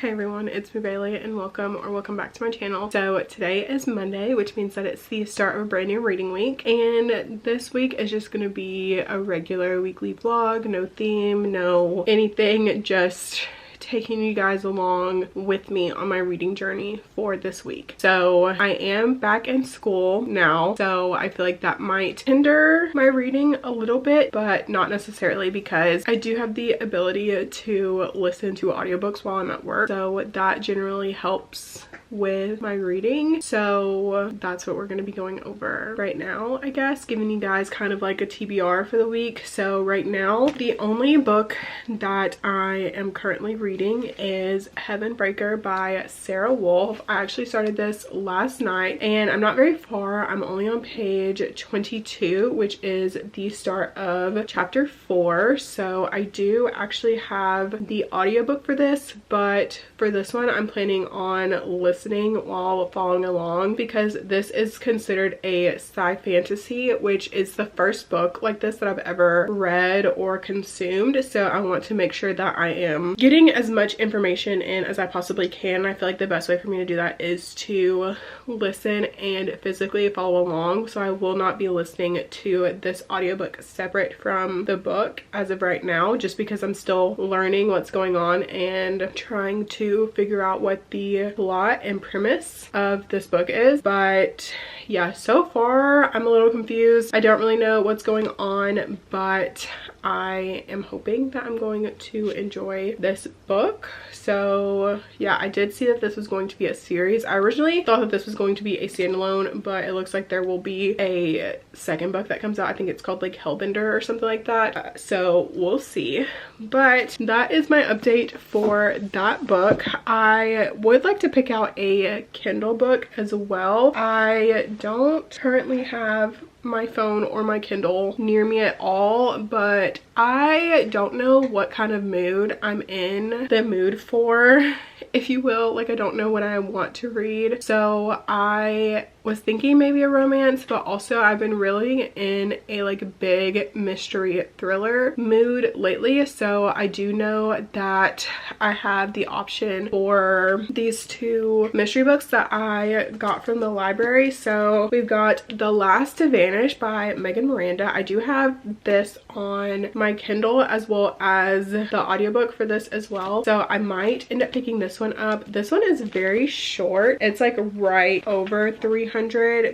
Hey everyone, it's me Bailey and welcome back to my channel. So today is Monday, which means that it's the start of a brand new reading week, and this week is just gonna be a regular weekly vlog. No theme, no anything, just taking you guys along with me on my reading journey for this week. So I am back in school now, so I feel like that might hinder my reading a little bit, but not necessarily, because I do have the ability to listen to audiobooks while I'm at work, so that generally helps with my reading. So that's what we're going to be going over right now, I guess, giving you guys kind of like a TBR for the week. So right now, the only book that I am currently reading is Heaven Breaker by Sarah Wolf. I actually started this last night and I'm not very far. I'm only on page 22, which is the start of chapter 4. So I do actually have the audiobook for this, but for this one I'm planning on listening while following along, because this is considered a sci fantasy, which is the first book like this that I've ever read or consumed. So I want to make sure that I am getting as much information in as I possibly can. I feel like the best way for me to do that is to listen and physically follow along. So I will not be listening to this audiobook separate from the book as of right now, just because I'm still learning what's going on and trying to figure out what the plot and premise of this book is. But yeah, so far I'm a little confused. I don't really know what's going on, but I am hoping that I'm going to enjoy this book. So yeah, I did see that this was going to be a series. I originally thought that this was going to be a standalone, but it looks like there will be a second book that comes out. I think it's called like Hellbender or something like that. So we'll see. But that is my update for that book. I would like to pick out a Kindle book as well. I don't currently have my phone or my Kindle near me at all, but I don't know what kind of mood I'm in the mood for, if you will. Like, I don't know what I want to read. So I was thinking maybe a romance, but also I've been really in a like big mystery thriller mood lately. So I do know that I have the option for these two mystery books that I got from the library. So we've got The Last to Vanish by Megan Miranda. I do have this on my Kindle as well as the audiobook for this as well. So I might end up picking this one up. This one is very short. It's like right over 300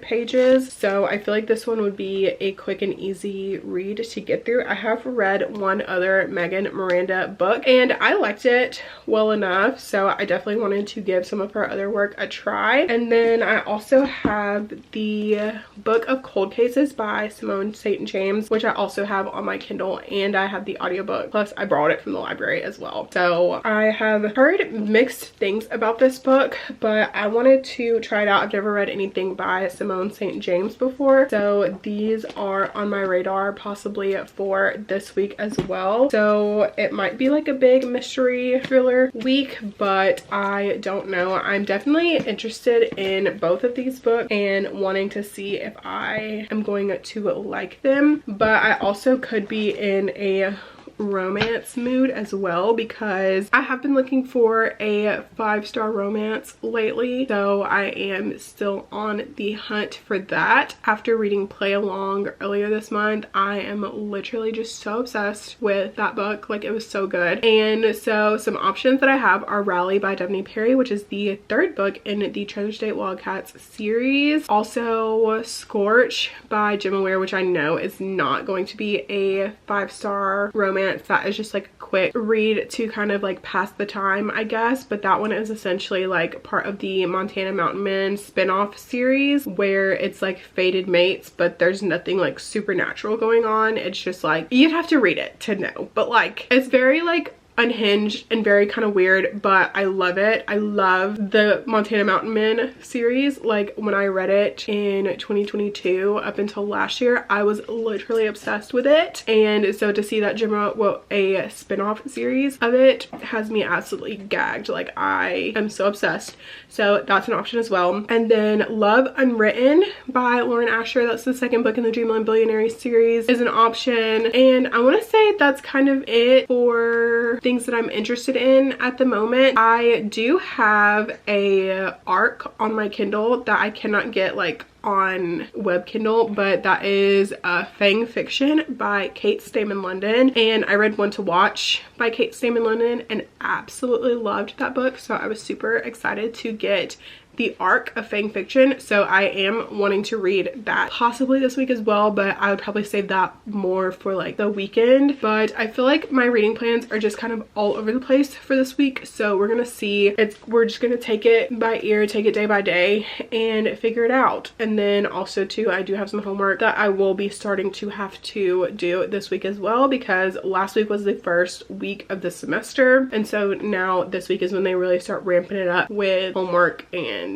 pages. So I feel like this one would be a quick and easy read to get through. I have read one other Megan Miranda book and I liked it well enough. So I definitely wanted to give some of her other work a try. And then I also have the Book of Cold Cases by Simone St. James, which I also have on my Kindle, and I have the audiobook. Plus I brought it from the library as well. So I have heard mixed things about this book, but I wanted to try it out. I've never read anything by Simone St. James before, so these are on my radar possibly for this week as well. So it might be like a big mystery thriller week, but I don't know. I'm definitely interested in both of these books and wanting to see if I am going to like them, but I also could be in a romance mood as well, because I have been looking for a 5-star romance lately. So I am still on the hunt for that. After reading Play Along earlier this month, I am literally just so obsessed with that book. Like, it was so good. And so some options that I have are Rally by Devney Perry, which is the third book in the Treasure State Wildcats series. Also Scorch by Gemma Ware, which I know is not going to be a 5-star romance. That is just like a quick read to kind of like pass the time, I guess. But that one is essentially like part of the Montana Mountain Men spin-off series, where it's like fated mates, but there's nothing like supernatural going on. It's just like, you'd have to read it to know, but like it's very like unhinged and very kind of weird, but I love it. I love the Montana Mountain Men series. Like, when I read it in 2022 up until last year, I was literally obsessed with it. And so to see that Gemma wrote a spin-off series of it has me absolutely gagged. Like, I am so obsessed. So that's an option as well. And then Love Unwritten by Lauren Asher, that's the second book in the Dreamland Billionaires series, is an option. And I want to say that's kind of it for things that I'm interested in at the moment. I do have a arc on my Kindle that I cannot get like on web Kindle, but that is Fang Fiction by Kate Stayman London, and I read Want to Watch by Kate Stayman London and absolutely loved that book, so I was super excited to get the arc of Fang Fiction. So I am wanting to read that possibly this week as well, but I would probably save that more for like the weekend. But I feel like my reading plans are just kind of all over the place for this week, so we're gonna see. We're just gonna take it by ear, take it day by day and figure it out. And then also too, I do have some homework that I will be starting to have to do this week as well, because last week was the first week of the semester, and so now this week is when they really start ramping it up with homework and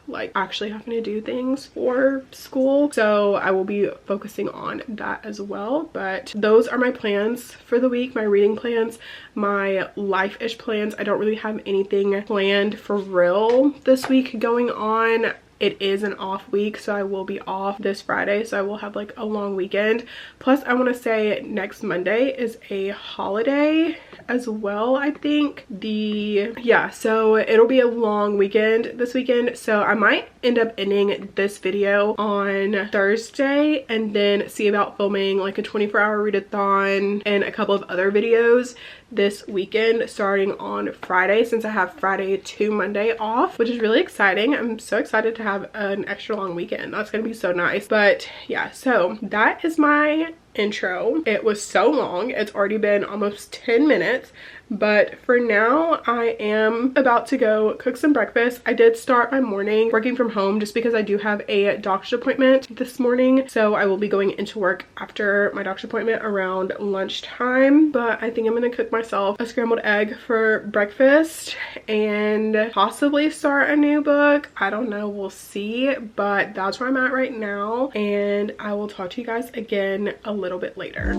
like actually having to do things for school. So I will be focusing on that as well. But those are my plans for the week, my reading plans, my life-ish plans. I don't really have anything planned for real this week going on. It is an off week, so I will be off this Friday, so I will have like a long weekend. Plus I want to say next Monday is a holiday as well, I think. Yeah, so it'll be a long weekend this weekend, so I might end up ending this video on Thursday and then see about filming like a 24-hour readathon and a couple of other videos this weekend starting on Friday, since I have Friday to Monday off, which is really exciting. I'm so excited to have an extra long weekend. That's gonna be so nice. But yeah, so that is my intro. It was so long. It's already been almost 10 minutes, but for now I am about to go cook some breakfast. I did start my morning working from home just because I do have a doctor's appointment this morning, so I will be going into work after my doctor's appointment around lunchtime. But I think I'm gonna cook myself a scrambled egg for breakfast and possibly start a new book. I don't know, we'll see, but that's where I'm at right now, and I will talk to you guys again a little bit later.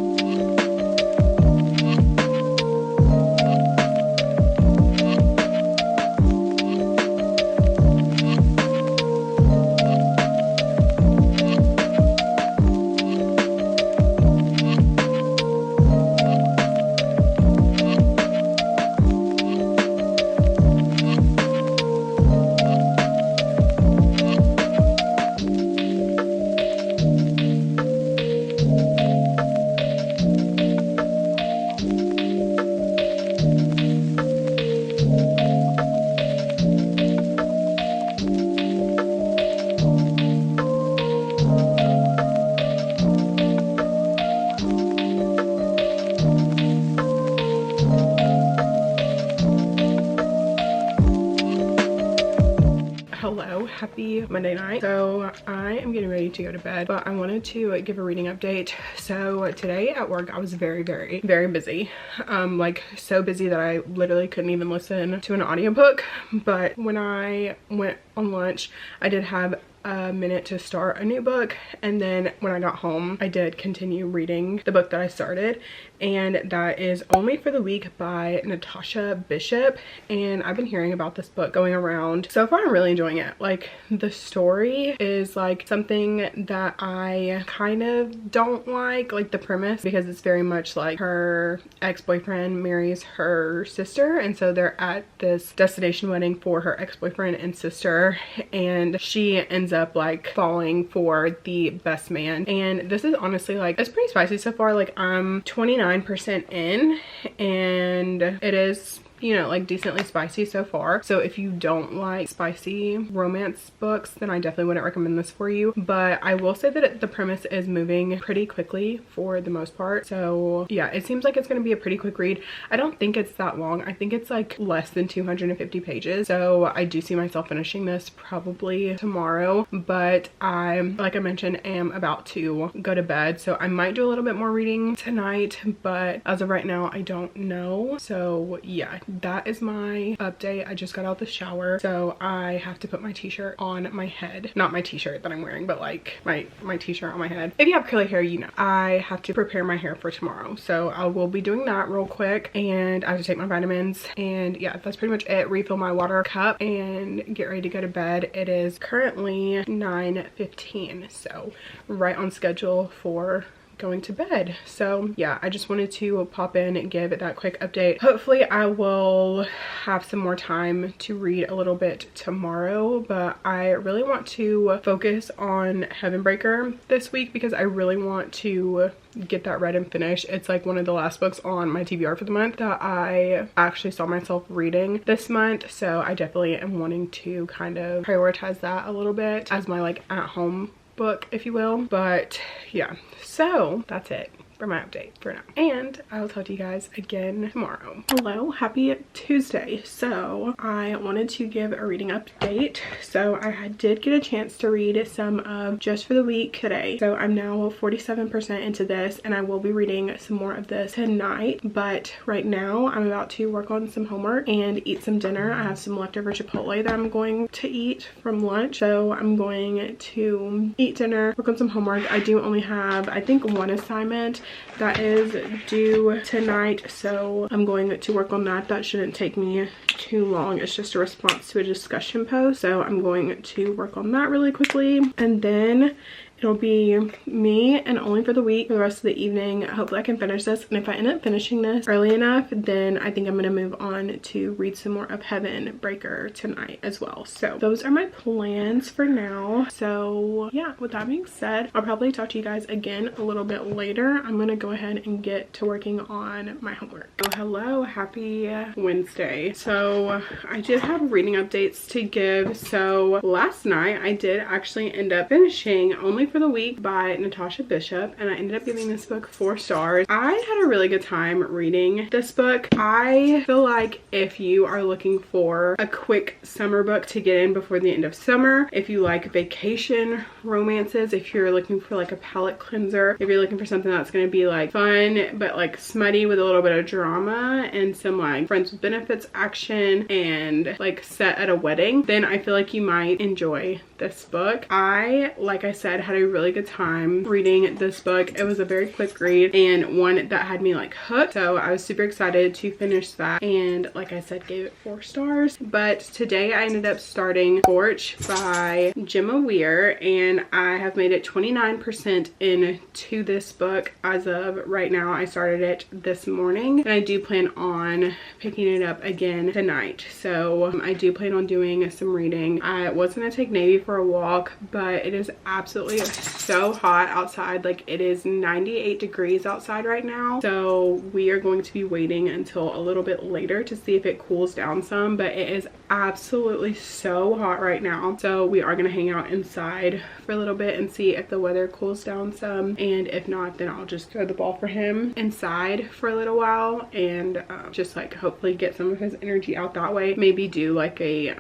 Hello, happy Monday night. So I am getting ready to go to bed, but I wanted to give a reading update. So today at work I was very busy, like so busy that I literally couldn't even listen to an audiobook. But when I went on lunch, I did have a minute to start a new book, and then when I got home I did continue reading the book that I started, and that is Only for the Weak by Natasha Bishop. And I've been hearing about this book going around. So far I'm really enjoying it. Like, the story is like something that I kind of don't like the premise, because it's very much like her ex-boyfriend marries her sister, and so they're at this destination wedding for her ex-boyfriend and sister, and she ends up like falling for the best man. And this is honestly like, it's pretty spicy so far. Like, I'm 29% in, and it is, you know, like decently spicy so far. So if you don't like spicy romance books, then I definitely wouldn't recommend this for you. But I will say that the premise is moving pretty quickly for the most part. So yeah, it seems like it's going to be a pretty quick read. I don't think it's that long. I think it's like less than 250 pages. So I do see myself finishing this probably tomorrow. But I, like I mentioned, am about to go to bed. So I might do a little bit more reading tonight, but as of right now, I don't know. So yeah, that is my update. I just got out the shower, so I have to put my t-shirt on my head. Not my t-shirt that I'm wearing, but like my t-shirt on my head. If you have curly hair, you know. I have to prepare my hair for tomorrow, so I will be doing that real quick, and I have to take my vitamins, and yeah, that's pretty much it. Refill my water cup and get ready to go to bed. It is currently 9:15, so right on schedule for going to bed. So yeah, I just wanted to pop in and give it that quick update. Hopefully I will have some more time to read a little bit tomorrow, but I really want to focus on Heavenbreaker this week because I really want to get that read and finished. It's like one of the last books on my TBR for the month that I actually saw myself reading this month, so I definitely am wanting to kind of prioritize that a little bit as my like at home book, if you will. But yeah, so that's it for my update for now, and I will talk to you guys again tomorrow. Hello, happy Tuesday. So I wanted to give a reading update. So I did get a chance to read some of Just for the Week today. So I'm now 47% into this, and I will be reading some more of this tonight, but right now I'm about to work on some homework and eat some dinner. I have some leftover Chipotle that I'm going to eat from lunch, so I'm going to eat dinner, work on some homework. I do only have, I think, one assignment that is due tonight, so I'm going to work on that. That shouldn't take me too long. It's just a response to a discussion post, so I'm going to work on that really quickly, and then it'll be me and only for the week for the rest of the evening. Hopefully I can finish this, and if I end up finishing this early enough, then I think I'm going to move on to read some more of Heavenbreaker tonight as well. So those are my plans for now. So yeah, with that being said, I'll probably talk to you guys again a little bit later. I'm going to go ahead and get to working on my homework. Oh, hello, happy Wednesday. So I did have reading updates to give. So last night I did actually end up finishing Only for the Week by Natasha Bishop, and I ended up giving this book 4 stars. I had a really good time reading this book. I feel like if you are looking for a quick summer book to get in before the end of summer, if you like vacation romances, if you're looking for like a palate cleanser, if you're looking for something that's going to be like fun but like smutty with a little bit of drama and some like friends with benefits action and like set at a wedding, then I feel like you might enjoy this book. Like I said, had a really good time reading this book. It was a very quick read and one that had me like hooked, so I was super excited to finish that, and like I said, gave it 4 stars. But today I ended up starting Scorch by Gemma Weir, and I have made it 29% into this book as of right now. I started it this morning, and I do plan on picking it up again tonight. So I do plan on doing some reading. I was gonna take Navy for a walk, but it is absolutely so hot outside. Like, it is 98 degrees outside right now, so we are going to be waiting until a little bit later to see if it cools down some, but it is absolutely so hot right now, so we are going to hang out inside for a little bit and see if the weather cools down some, and if not, then I'll just throw the ball for him inside for a little while and just like hopefully get some of his energy out that way. Maybe do like a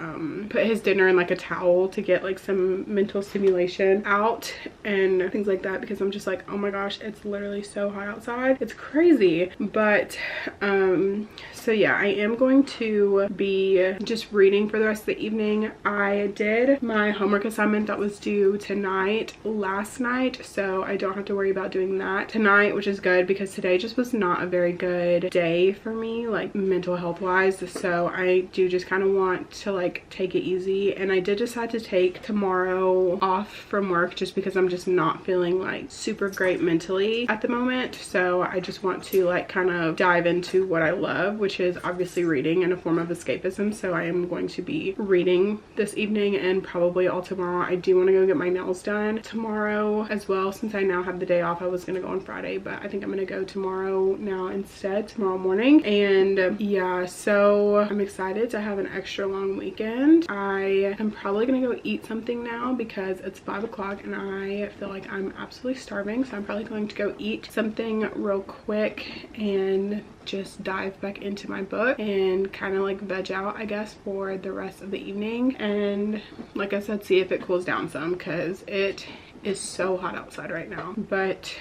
put his dinner in like a towel to get like some mental stimulation out and things like that, because I'm just like, oh my gosh, it's literally so hot outside, it's crazy. But so yeah, I am going to be just reading for the rest of the evening. I did my homework assignment that was due tonight last night, so I don't have to worry about doing that tonight, which is good because today just was not a very good day for me, like mental health wise. So I do just kind of want to like take it easy, and I did decide to take tomorrow off from work just because I'm just not feeling like super great mentally at the moment. So I just want to like kind of dive into what I love, which is obviously reading and a form of escapism. So I am going to be reading this evening and probably all tomorrow. I do want to go get my nails done tomorrow as well, since I now have the day off. I was going to go on Friday, but I think I'm going to go tomorrow now instead, tomorrow morning. And yeah, so I'm excited to have an extra long weekend. I am probably going to go eat something now because it's 5 o'clock and I feel like I'm absolutely starving, so I'm probably going to go eat something real quick and just dive back into my book and kind of like veg out, I guess, for the rest of the evening, and like I said, see if it cools down some because it is so hot outside right now. But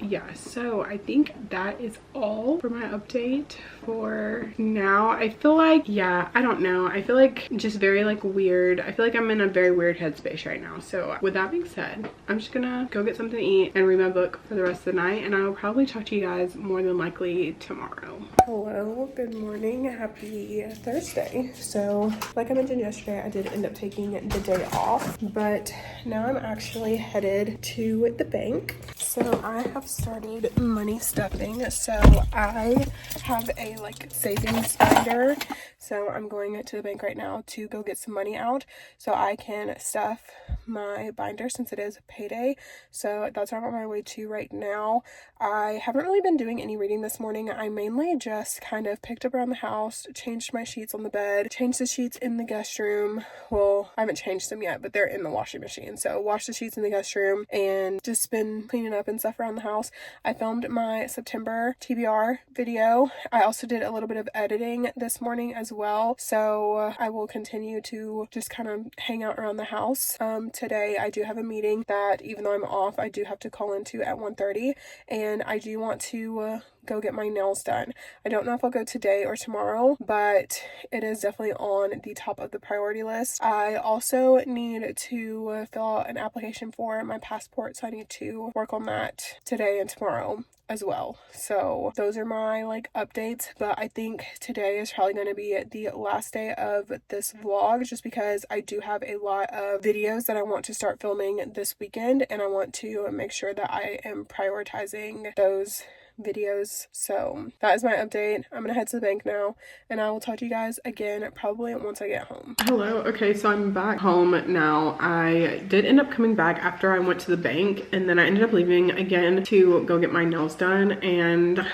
yeah, so I think that is all for my update for now. I feel like, yeah, I don't know, I feel like just very like weird. I feel like I'm in a very weird headspace right now. So with that being said, I'm just gonna go get something to eat and read my book for the rest of the night, and I'll probably talk to you guys more than likely tomorrow. Hello, good morning, happy Thursday. So like I mentioned yesterday, I did end up taking the day off, but now I'm actually headed to the bank. So I have started money stuffing. So I have a like savings binder. So I'm going to the bank right now to go get some money out so I can stuff my binder since it is payday. So that's what I'm on my way to right now. I haven't really been doing any reading this morning. I mainly just kind of picked up around the house, changed my sheets on the bed, changed the sheets in the guest room. Well, I haven't changed them yet, but they're in the washing machine. So washed the sheets in the guest room and just been cleaning up and stuff around the house. I filmed my September TBR video. I also did a little bit of editing this morning as well. So I will continue to just kind of hang out around the house. Today I do have a meeting that even though I'm off, I do have to call into at 1:30, and I do want to go get my nails done. I don't know if I'll go today or tomorrow, but it is definitely on the top of the priority list. I also need to fill out an application for my passport, so I need to work on that today and tomorrow as well. So those are my like updates, but I think today is probably going to be the last day of this vlog just because I do have a lot of videos that I want to start filming this weekend, and I want to make sure that I am prioritizing those videos. So that is my update. I'm gonna head to the bank now, and I will talk to you guys again probably once I get home. Hello. Okay, so I'm back home now. I did end up coming back after I went to the bank, and then I ended up leaving again to go get my nails done, and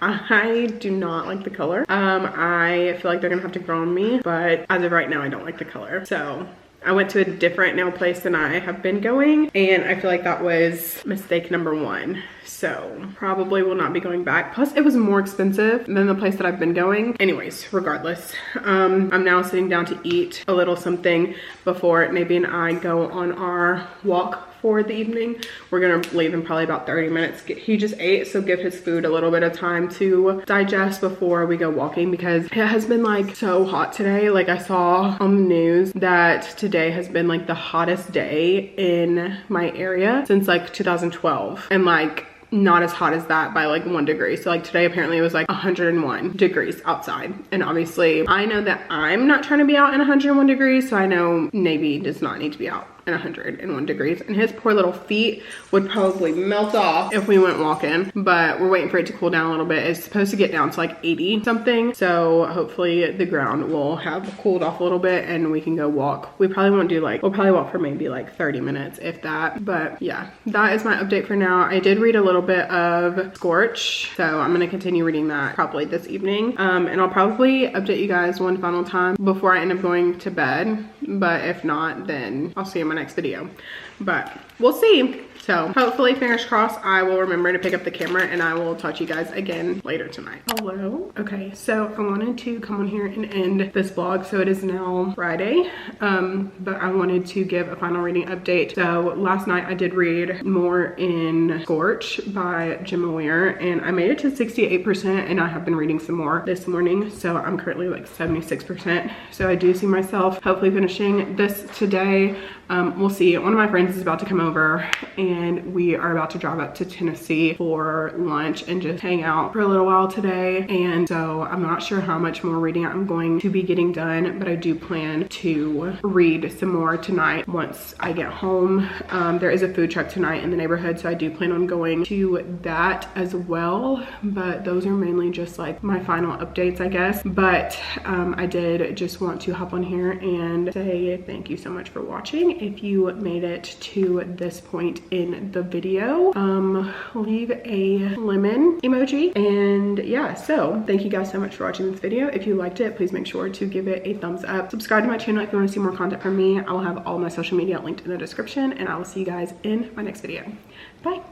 I do not like the color. I feel like they're gonna have to grow on me, but as of right now I don't like the color. So I went to a different nail place than I have been going, and I feel like that was mistake number one. So probably will not be going back. Plus it was more expensive than the place that I've been going. Anyways, regardless, I'm now sitting down to eat a little something before Naby and I go on our walk for the evening. We're gonna leave in probably about 30 minutes. He just ate, so give his food a little bit of time to digest before we go walking, because it has been like so hot today. Like I saw on the news that today has been like the hottest day in my area since like 2012, and like not as hot as that by like 1 degree. So like today apparently it was like 101 degrees outside, and obviously I know that I'm not trying to be out in 101 degrees, so I know Naby does not need to be out in 101 degrees, and his poor little feet would probably melt off if we went walking, but we're waiting for it to cool down a little bit. It's supposed to get down to like 80 something, so hopefully the ground will have cooled off a little bit and we can go walk. We probably won't do like, we'll probably walk for maybe like 30 minutes if that. But yeah, that is my update for now. I did read a little bit of Scorch, so I'm gonna continue reading that probably this evening, and I'll probably update you guys one final time before I end up going to bed, but if not, then I'll see you in my next video, but we'll see. So hopefully, fingers crossed, I will remember to pick up the camera, and I will talk to you guys again later tonight. Hello. Okay, so I wanted to come on here and end this vlog. So it is now Friday, but I wanted to give a final reading update. So last night I did read more in Scorch by Jim O'Lear, and I made it to 68%, and I have been reading some more this morning. So I'm currently like 76%. So I do see myself hopefully finishing this today. We'll see. One of my friends is about to come over, and we are about to drive up to Tennessee for lunch and just hang out for a little while today. And so I'm not sure how much more reading I'm going to be getting done, but I do plan to read some more tonight once I get home. There is a food truck tonight in the neighborhood, so I do plan on going to that as well. But those are mainly just like my final updates, I guess. But I did just want to hop on here and say thank you so much for watching. If you made it to this point in the video, leave a lemon emoji. And yeah, so thank you guys so much for watching this video. If you liked it, please make sure to give it a thumbs up. Subscribe to my channel if you want to see more content from me. I will have all my social media linked in the description, and I will see you guys in my next video. Bye.